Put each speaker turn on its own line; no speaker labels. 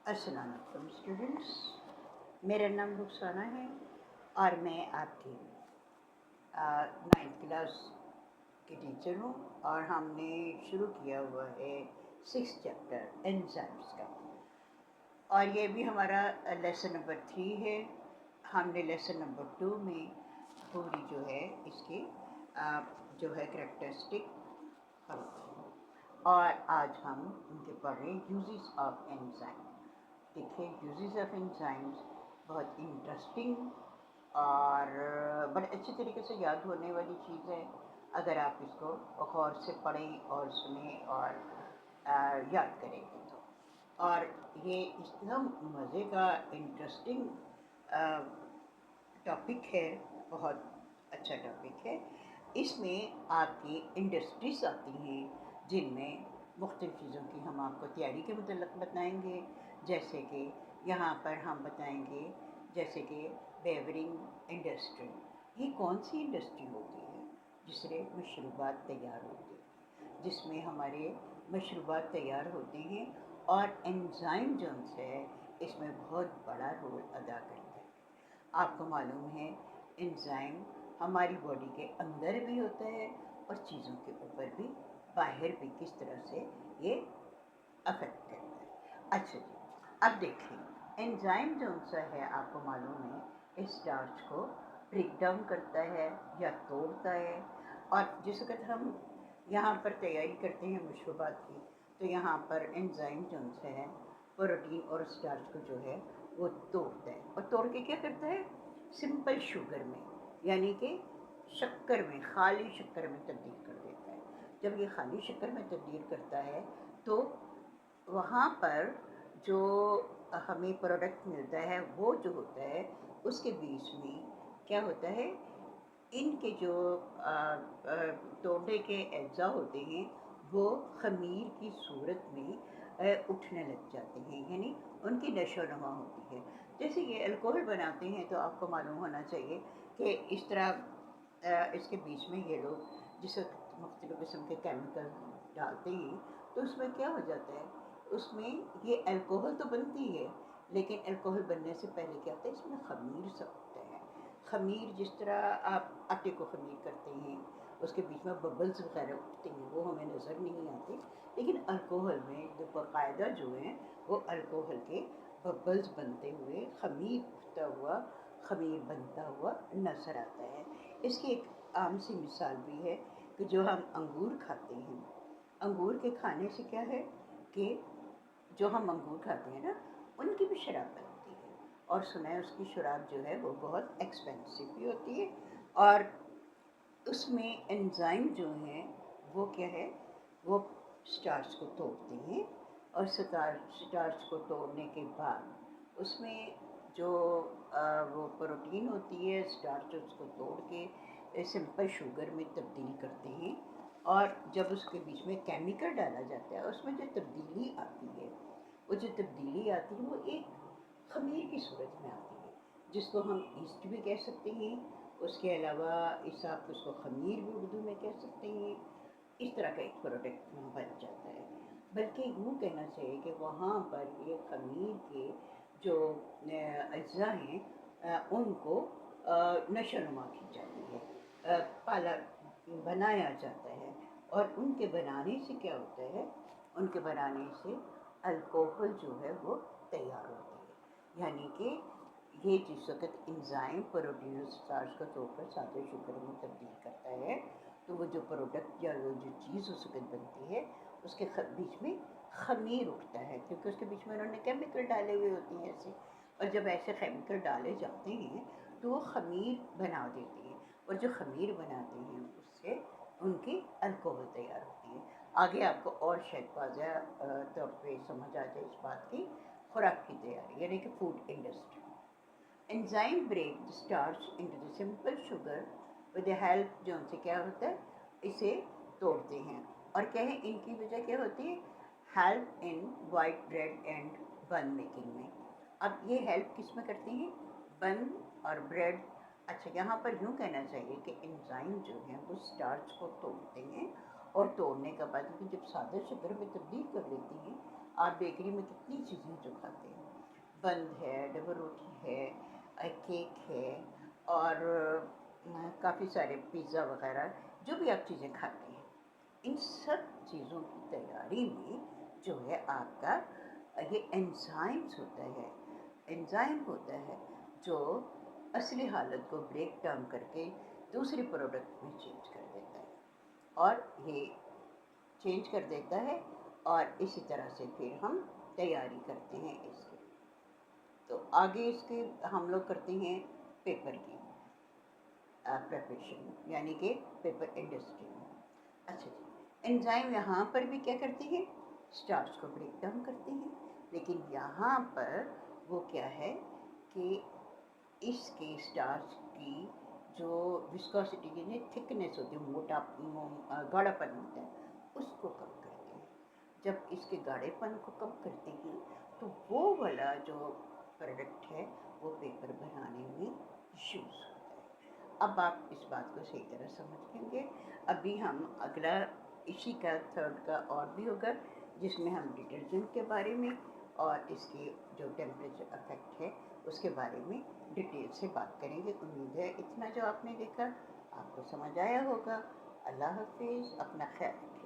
अस्सलाम वालेकुम स्टूडेंट्स, मेरा नाम रुखसाना है और मैं आपकी 9th क्लास की टीचर हूँ और हमने शुरू किया हुआ है 6th चैप्टर एंजाइम्स का। और ये भी हमारा लेसन नंबर 3 है। हमने लेसन नंबर 2 में पूरी जो है इसकी जो है करेक्टरिस्टिक और आज हम उनके पढ़ रहे हैं यूजेस ऑफ एंजाइम। देखिए, यूजेस ऑफ एंजाइम्स बहुत इंटरेस्टिंग और बड़े अच्छे तरीके से याद होने वाली चीज़ है अगर आप इसको गौर से पढ़ें और सुने और याद करेंगे तो। और ये इतना मज़े का इंटरेस्टिंग टॉपिक है, बहुत अच्छा टॉपिक है। इसमें आपकी इंडस्ट्रीज आती हैं जिनमें मुख्तलिफ़ चीज़ों की हम आपको तैयारी के मतलब बताएंगे। जैसे कि यहाँ पर हम बताएंगे जैसे कि बेवरिंग इंडस्ट्री। ये कौन सी इंडस्ट्री होती है जिससे मशरूबात तैयार होती है, जिसमें हमारे मशरूबात तैयार होते हैं और एंजाइम जो है इसमें बहुत बड़ा रोल अदा करता है। आपको मालूम है एंजाइम हमारी बॉडी के अंदर भी होता है और चीज़ों के ऊपर भी, बाहर भी किस तरह से ये अफेक्ट करता है। अच्छा जी, अब देखिए एंजाइम जो सा है आपको मालूम है इस स्टार्च को ब्रेक डाउन करता है या तोड़ता है। और जिस वक्त हम यहाँ पर तैयारी करते हैं मशरूबात की तो यहाँ पर एंजाइम जो है प्रोटीन और स्टार्च को जो है वो तोड़ता है और तोड़ के क्या करता है सिंपल शुगर में यानी कि शक्कर में, खाली शक्कर में तब्दील कर देता है। जब ये खाली शक्कर में तब्दील करता है तो वहाँ पर जो हमें प्रोडक्ट मिलता है वो जो होता है उसके बीच में क्या होता है, इनके जो तोड़ने के अज्जा होते हैं वो खमीर की सूरत में उठने लग जाते हैं, यानी उनकी नशो नुमा होती है। जैसे ये अल्कोहल बनाते हैं तो आपको मालूम होना चाहिए कि इस तरह इसके बीच में ये लोग जिस मुख्तलिफ़ किस्म के केमिकल डालते हैं तो उसमें क्या हो जाता है, उसमें ये अल्कोहल तो बनती है लेकिन अल्कोहल बनने से पहले क्या होता है इसमें खमीर सा होता है। खमीर जिस तरह आप आटे को खमीर करते हैं उसके बीच में बबल्स वगैरह उठते हैं वो हमें नज़र नहीं आते, लेकिन अल्कोहल में जो बाकायदा जो है वो अल्कोहल के बबल्स बनते हुए खमीर उठता हुआ, खमीर बनता हुआ नज़र आता है। इसकी एक आम सी मिसाल भी है कि जो हम अंगूर खाते हैं, अंगूर के खाने से क्या है कि जो हम अंगूर खाते हैं ना उनकी भी शराब बनती है और सुना है उसकी शराब जो है वो बहुत एक्सपेंसिव भी होती है और उसमें एंजाइम जो हैं वो क्या है, वो स्टार्च को तोड़ते हैं और स्टार्च को तोड़ने के बाद उसमें जो वो प्रोटीन होती है स्टार्च उसको तोड़ के सिंपल शुगर में तब्दील करते हैं और जब उसके बीच में केमिकल डाला जाता है उसमें जो तब्दीली आती है वो जो तब्दीली आती है वो एक खमीर की सूरत में आती है जिसको हम ईस्ट भी कह सकते हैं। उसके अलावा इस आप उसको खमीर भी उर्दू में कह सकते हैं। इस तरह का एक प्रोडक्ट बन जाता है। बल्कि यूँ कहना चाहिए कि वहाँ पर ये खमीर के जो अज्जा हैं उनको नशोनुमा की जाती है, पाला बनाया जाता है और उनके बनाने से क्या होता है, उनके बनाने से अल्कोहल जो है वो तैयार होती है। यानी कि ये जिस वक्त एंजाइम प्रोड्यूस स्टार्च को तोड़कर सादे शुगर में तब्दील करता है तो वो जो प्रोडक्ट या वो जो चीज़ उस वक्त बनती है उसके बीच में खमीर उठता है क्योंकि उसके बीच में उन्होंने केमिकल डाले हुए होते हैं ऐसे, और जब ऐसे केमिकल डाले जाते हैं तो वो खमीर बना देते हैं और जो खमीर बनाते हैं उससे उनकी अल्कोहल तैयार होती है। आगे आपको और शायद वाज़ेह तौर पे समझ आ जाए इस बात की। खुराक की तैयारी यानी कि food industry. Enzyme break the starch into the simple sugar with the help, जो उनसे क्या होता है इसे तोड़ते हैं और क्या है इनकी वजह क्या होती है, help in white bread and बन मेकिंग में। अब ये हेल्प किस में करते हैं, बन और ब्रेड। अच्छा, यहाँ पर यूँ कहना चाहिए कि एंजाइम जो है वो स्टार्च को तोड़ते हैं और तोड़ने के बाद जब सादा शुगर में तब्दील कर लेती हैं आप बेकरी में कितनी चीज़ें जो खाते हैं, बंद है, डबल रोटी है, केक है, और काफ़ी सारे पिज़्ज़ा वगैरह जो भी आप चीज़ें खाते हैं, इन सब चीज़ों की तैयारी में जो है आपका ये एंजाइम्स होता है, एंजाइम होता है जो असली हालत को ब्रेक डाउन करके दूसरे प्रोडक्ट में चेंज कर देता है, और ये चेंज कर देता है, और इसी तरह से फिर हम तैयारी करते हैं इसकी। तो आगे इसके हम लोग करते हैं पेपर की प्रेपरेशन, यानी कि पेपर इंडस्ट्री में। अच्छा जी, एंजाइम यहाँ पर भी क्या करते हैं, स्टार्च को ब्रेक डाउन करते हैं, लेकिन यहाँ पर वो क्या है कि इसके स्टार्च की जो विस्कोसिटी यानी थिकनेस होती है, गाढ़ापन होता है, उसको कम करते हैं। जब इसके गाढ़ेपन को कम करते हैं तो वो वाला जो प्रोडक्ट है वो पेपर बनाने में यूज़ होता है। अब आप इस बात को सही तरह समझ लेंगे। अभी हम अगला इसी का थर्ड का और भी होगा, जिसमें हम डिटर्जेंट के बारे में और इसकी जो टेम्परेचर इफेक्ट है उसके बारे में डिटेल से बात करेंगे। उम्मीद है इतना जो आपने देखा आपको समझ आया होगा। अल्लाह हाफिज़, अपना ख्याल रखें।